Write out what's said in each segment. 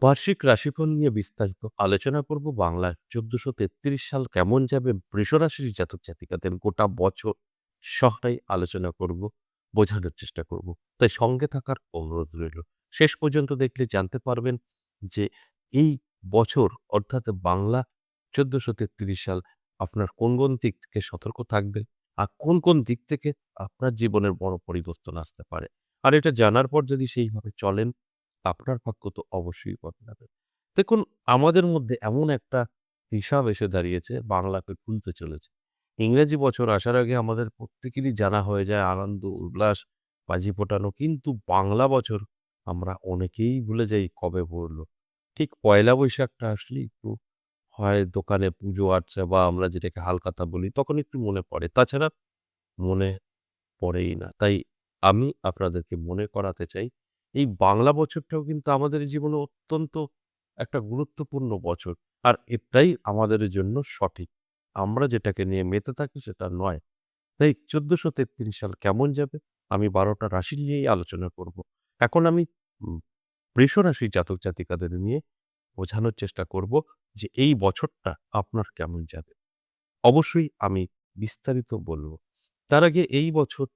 বার্ষিক রাশিফল নিয়ে বিস্তারিত আলোচনা করব। বাংলার ১৪৩৩ সাল কেমন যাবে, বৃষ রাশির জাতক জাতিকাদের গোটা বছর সবটাই আলোচনা করব, বোঝানোর চেষ্টা করব। তাই সঙ্গে থাকার অনুরোধ রইল। শেষ পর্যন্ত দেখলে জানতে পারবেন যে এই বছর অর্থাৎ বাংলা ১৪৩৩ সাল আপনার কোন কোন দিক থেকে সতর্ক থাকবে আর কোন কোন দিক থেকে আপনার জীবনের বড় পরিবর্তন আসতে পারে। আর এটা জানার পর যদি সেইভাবে চলেন, আপনার ভাগ্য তো অবশ্যই বদলাবে। দেখুন, আমাদের মধ্যে এমন একটা হিসাব এসে দাঁড়িয়েছে, বাংলাকে খুলতে চলেছে। ইংরেজি বছর আসার আগে আমাদের প্রত্যেকেরই জানা হয়ে যায় আনন্দ, উল্লাস, বাজি ফোটানো। কিন্তু বাংলা বছর আমরা অনেকেই ভুলে যাই কবে পড়ল। ঠিক পয়লা বৈশাখটা আসলেই একটু হয় দোকানে পুজো আর্চা বা আমরা যেটাকে হালখাতা বলি, তখন একটু মনে পড়ে। তাছাড়া মনে পড়েই না। তাই আমি আপনাদেরকে মনে করাতে চাই, এই বাংলা বছরটাও কিন্তু আমাদের জীবনে অত্যন্ত একটা গুরুত্বপূর্ণ বছর। আর এটাই আমাদের জন্য সঠিক। আমরা যেটাকে নিয়ে মেতে থাকি সেটা নয়। তাই ১৪৩৩ সাল কেমন যাবে? আমি ১২ টা রাশি নিয়েই আলোচনা করব। এখন আমি উম বৃষ রাশির জাতক জাতিকাদের নিয়ে বোঝানোর চেষ্টা করব যে এই বছরটা আপনার কেমন যাবে। অবশ্যই আমি বিস্তারিত বলব। তার আগে এই বছর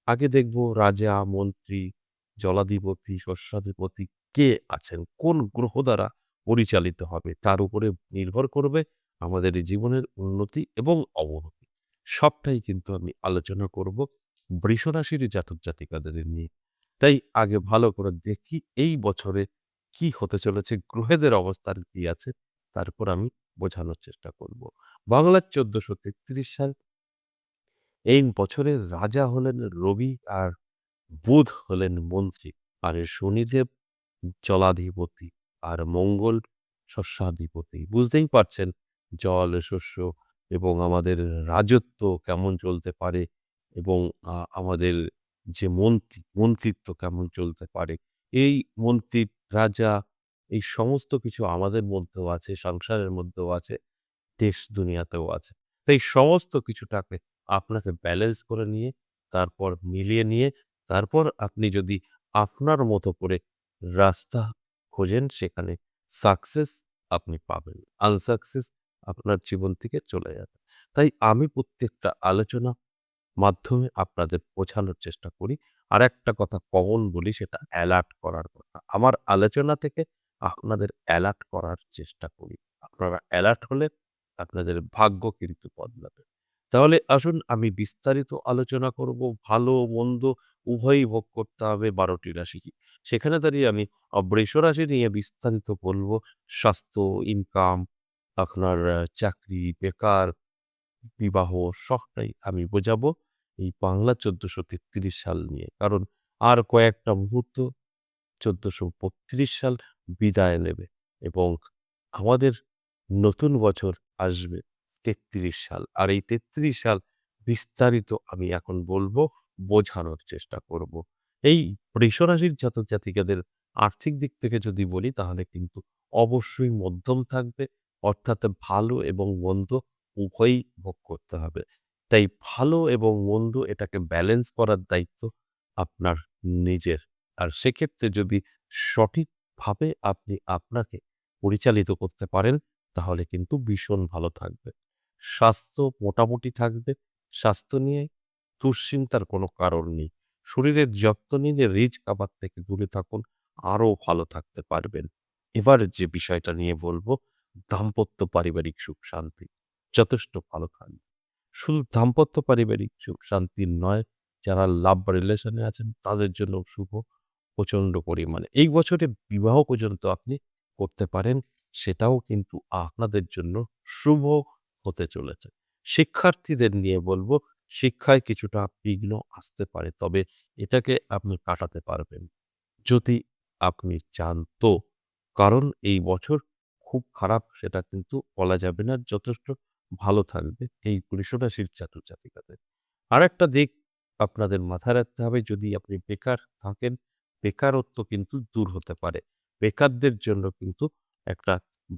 আগে দেখব রাজা, মন্ত্রী, জলাধিপতি, শস্যাধিপতি কে আছেন? কোন গ্রহ দ্বারা পরিচালিত হবে? তার উপরে নির্ভর করবে আমাদের এই জীবনের উন্নতি এবং অবনতি। সবটাই কিন্তু আমি আলোচনা করব বৃষরাশির জাতক জাতিকাদের নিয়ে। তাই আগে ভালো করে দেখি এই বছরে কি হতে চলেছে, গ্রহেদের অবস্থান কি আছে, তারপর আমি বোঝানোর চেষ্টা করব। বাংলার ১৪৩৩ সাল, এই বছরের রাজা হলেন রবি আর বুধ হলেন মন্ত্রী, আর শনিদেব জলাধিপতি, আর মঙ্গল শস্যাধিপতি। বুঝতেই পারছেন জল, শস্য এবং আমাদের রাজত্ব কেমন চলতে পারে এবং আমাদের যে মন্ত্রিত্ব কেমন চলতে পারে। এই মন্ত্রী, রাজা, এই সমস্ত কিছু আমাদের মধ্যেও আছে, সংসারের মধ্যেও আছে, দেশ দুনিয়াতেও আছে। তাই সমস্ত কিছুটাকে আপনাকে ব্যালেন্স করে নিয়ে, তারপর মিলিয়ে নিয়ে, তারপর আপনি যদি আপনার মতো করে রাস্তা খোঁজেন, সেখানে সাকসেস আপনি পাবেন। আনসাকসেস আপনার জীবন থেকে চলে যাবে। তাই আমি প্রত্যেকটা আলোচনা মাধ্যমে আপনাদের বোঝানোর চেষ্টা করি। আরেকটা কথা কমন বলি, সেটা অ্যালার্ট করার কথা। আমার আলোচনা থেকে আপনাদের অ্যালার্ট করার চেষ্টা করি। আপনারা অ্যালার্ট হলে আপনাদের ভাগ্য কিন্তু বদলাবে। তাহলে আসুন আমি বিস্তারিত আলোচনা করব। ভালো মন্দ উভয়ই ভোগ করতে হবে ১২ টি রাশিকে। সেখানে দাঁড়িয়ে আমি বৃষ রাশি নিয়ে বিস্তারিত বলব। স্বাস্থ্য, ইনকাম, আপনার চাকরি, বেকার, বিবাহ সবটাই আমি বোঝাবো এই বাংলা ১৪৩৩ সাল নিয়ে। কারণ আর কয়েকটা মুহূর্ত ১৪৩২ সাল বিদায় নেবে এবং আমাদের নতুন বছর আসবে ৩৩ সাল। আর এই ৩৩ সাল বিস্তারিত আমি এখন বলবো, বোঝানোর চেষ্টা করব। এই বৃষরাশির জাতক জাতিকাদের আর্থিক দিক থেকে যদি বলি, তাহলে কিন্তু অবশ্যই মধ্যম থাকবে। অর্থাৎ ভালো এবং মন্দ উভয়ই ভোগ করতে হবে। তাই ভালো এবং মন্দ এটাকে ব্যালেন্স করার দায়িত্ব আপনার নিজের। আর সেক্ষেত্রে যদি সঠিকভাবে আপনি আপনাকে পরিচালিত করতে পারেন, তাহলে কিন্তু ভীষণ ভালো থাকবে। স্বাস্থ্য মোটামুটি থাকবে। স্বাস্থ্য নিয়ে দুশ্চিন্তার কোনো কারণ নেই। শরীরের যত্ন নিলে রিচ খাবার থেকে দূরে থাকুন, আরও ভালো থাকতে পারবেন। এবার যে বিষয়টা নিয়ে বলব, দাম্পত্য পারিবারিক সুখ শান্তি যথেষ্ট ভালো থাকবে। শুধু দাম্পত্য পারিবারিক সুখ শান্তির নয়, যারা লাভ রিলেশনে আছেন তাদের জন্য শুভ প্রচণ্ড পরিমাণে। এই বছরে বিবাহ পর্যন্ত আপনি করতে পারেন, সেটাও কিন্তু আপনাদের জন্য শুভ হতে চলেছে। শিক্ষার্থীদের নিয়ে বলব, শিক্ষায় কিছুটা বিঘ্ন আসতে পারে, তবে এটাকে আপনি কাটাতে পারবেন যদি আপনি চান তো। কারণ এই বছর খুব খারাপ সেটা কিন্তু বলা যাবে না, যথেষ্ট ভালো থাকবে এই বৃষ রাশির জাতক জাতিকাদের। আরেকটা দিক আপনাদের মাথায় রাখতে হবে, যদি আপনি বেকার থাকেন, বেকারত্ব কিন্তু দূর হতে পারে। বেকারদের জন্য কিন্তু একটা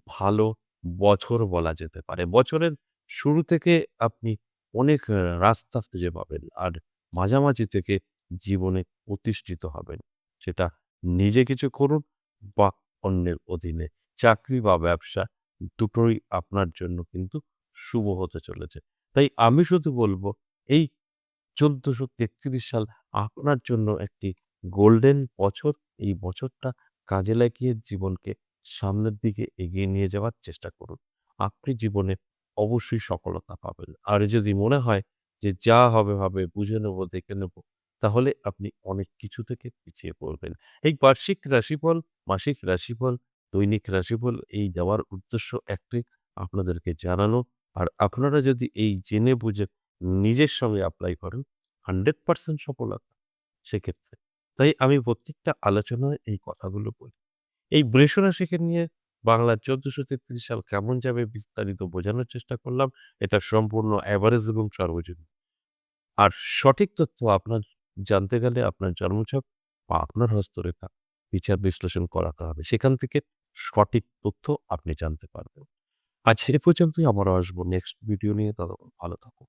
ভালো বছর বলা যেতে পারে। বছরের শুরু থেকে আপনি অনেক রাস্তা খুঁজে পাবেন। আর মাঝামাঝি থেকে জীবনে প্রতিষ্ঠিত হবেন। সেটা নিজে কিছু করুন বা অন্যের অধীনে। চাকরি বা ব্যবসা দুটোই আপনার জন্য কিন্তু শুভ হতে চলেছে। তাই আমি শুধু বলব এই ১৪৩৩ সাল আপনার জন্য একটি গোল্ডেন বছর। এই বছরটা কাজে লাগিয়ে জীবনকে সামনের দিকে এগিয়ে নিয়ে যাওয়ার চেষ্টা করুন। আপনি জীবনে অবশ্যই সফলতা পাবেন। আর যদি মনে হয় যে যা হবে হবে, বুঝে নেব, দেখে নেব, তাহলে আপনি অনেক কিছু থেকে পিছিয়ে পড়বেন। এই বার্ষিক রাশিফল, মাসিক রাশিফল, দৈনিক রাশিফল এই দেওয়ার উদ্দেশ্য একটাই, আপনাদেরকে জানানো। আর আপনারা যদি এই জেনে বুঝে নিজের সঙ্গে এপ্লাই করেন 100% সফলতা সেক্ষেত্রে। তাই আমি প্রত্যেকটা আলোচনায় এই কথাগুলো বলি। এই বৃষ রাশিকে নিয়ে বাংলার ১৪৩৩ সাল কেমন যাবে বিস্তারিত বোঝানোর চেষ্টা করলাম। এটা সম্পূর্ণ এভারেজ এবং সর্বজনীন। আর সঠিক তথ্য আপনার জানতে গেলে আপনার জন্মছক বা আপনার হস্তরেখা বিচার বিশ্লেষণ করাতে হবে। সেখান থেকে সঠিক তথ্য আপনি জানতে পারবেন। আজ এ পর্যন্তই, আবারও আসবো নেক্সট ভিডিও নিয়ে। ততক্ষণ ভালো থাকুন।